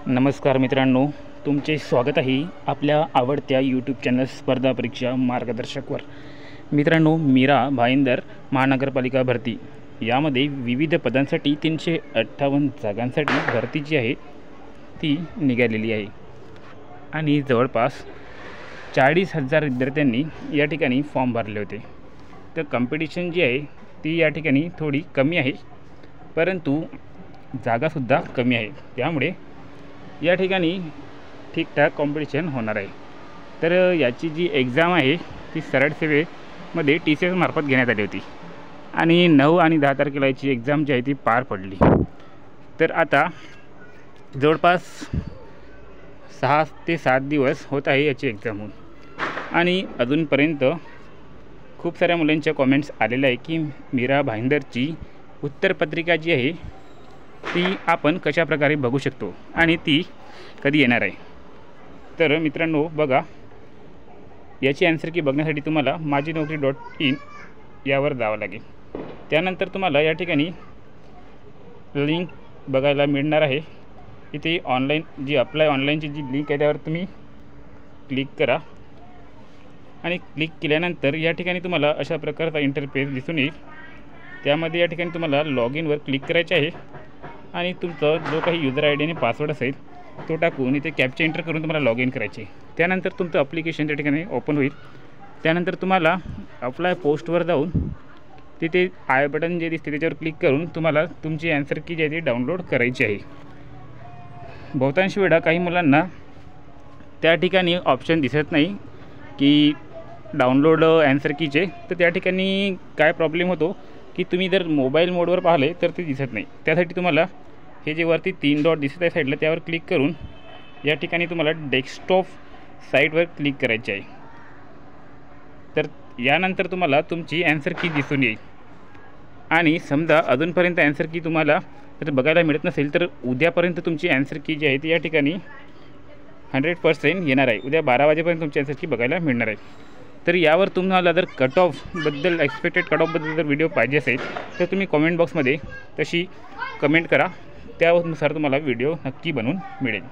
नमस्कार मित्रांनो, तुमचे स्वागत आहे आपल्या आवडत्या यूट्यूब चॅनल स्पर्धा परीक्षा मार्गदर्शकवर। मित्रांनो, मीरा भाईंदर महानगरपालिका भरती यामध्ये विविध पदांसाठी 358 जागांसाठी भरती जी आहे ती निघालेली आहे आणि जवळपास 40,000 विद्यार्थ्यांनी या ठिकाणी फॉर्म भरले होते। तर कॉम्पिटिशन जी आहे ती या ठिकाणी थोडी कमी आहे, परंतु जागासुद्धा कमी आहे, त्यामुळे या ठिकाणी ठीकठाक कॉम्पिटिशन होणार आहे। तर याची जी एक्झाम आहे ती सरळ सेवेमध्ये TCS मार्फत घेण्यात आली होती आणि 9 आणि 10 तारखेला याची एक्झाम जी आहे ती पार पडली। तर आता जवळपास 6 ते 7 दिवस होत आहे याची एक्झाम होऊन, आणि अजूनपर्यंत खूप साऱ्या मुलांच्या कॉमेंट्स आलेल्या आहे की मीरा भाईंदरची उत्तरपत्रिका जी आहे ती आपण कशा प्रकारे बघू शकतो आणि ती कधी येणार आहे। तर मित्रांनो बघा, याची आन्सर की बघण्यासाठी तुम्हाला माझीनोकरी.in यावर जावं लागेल। त्यानंतर तुम्हाला या ठिकाणी लिंक बघायला मिळणार आहे। इथे ऑनलाईन जी अप्लाय ऑनलाईनची जी लिंक आहे त्यावर तुम्ही क्लिक करा आणि क्लिक केल्यानंतर या ठिकाणी तुम्हाला अशा प्रकारचा इंटरफेस दिसून येईल। त्यामध्ये या ठिकाणी तुम्हाला लॉग इनवर क्लिक करायचे आहे आणि तुमचा जो काही यूजर ID आणि पासवर्ड असेल तो टाकून इथे कॅप्चा एंटर करून तुम्हाला लॉग इन करायचे। त्यानंतर तुमचं ॲप्लिकेशन त्या ठिकाणी ओपन होईल। त्यानंतर तुम्हाला अप्लाय पोस्टवर जाऊन तिथे आय बटन जे दिसते त्याच्यावर क्लिक करून तुम्हाला तुमची आन्सर की जी आहे ती डाउनलोड करायची आहे। बहुतांश वेळा काही मुलांना त्या ठिकाणी ऑप्शन दिसत नाही की डाउनलोड आन्सर कीचे, तर त्या ठिकाणी काय प्रॉब्लेम होतो की तुम्ही जर मोबाईल मोडवर पाहिले तर ते दिसत नाही। त्यासाठी तुम्हाला हे जे वरती 3 डॉट दिसत आहे साईडला त्यावर क्लिक करून या ठिकाणी तुम्हाला डेस्कटॉप साईटवर क्लिक करायचे आहे। तर यानंतर तुम्हाला तुमची आन्सर की दिसून येईल आणि समजा अजूनपर्यंत आन्सर की तुम्हाला जर बघायला मिळत नसेल तर उद्यापर्यंत तुमची आन्सर की जी आहे ती या ठिकाणी 100% येणार आहे। उद्या 12 वाजेपर्यंत तुमची आन्सर की बघायला मिळणार आहे। तर यावर तुम्हाला जर कट ऑफबद्दल एक्सपेक्टेड कट ऑफबद्दल जर व्हिडिओ पाहिजे असेल तर तुम्ही कमेंट बॉक्समध्ये तशी कमेंट करा, त्यानुसार तुम्हाला व्हिडिओ नक्की बनवून मिळेल।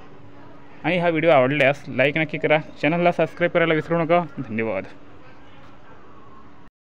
आणि हा व्हिडिओ आवडल्यास लाईक नक्की करा, चॅनलला सबस्क्राईब करायला विसरू नका। धन्यवाद।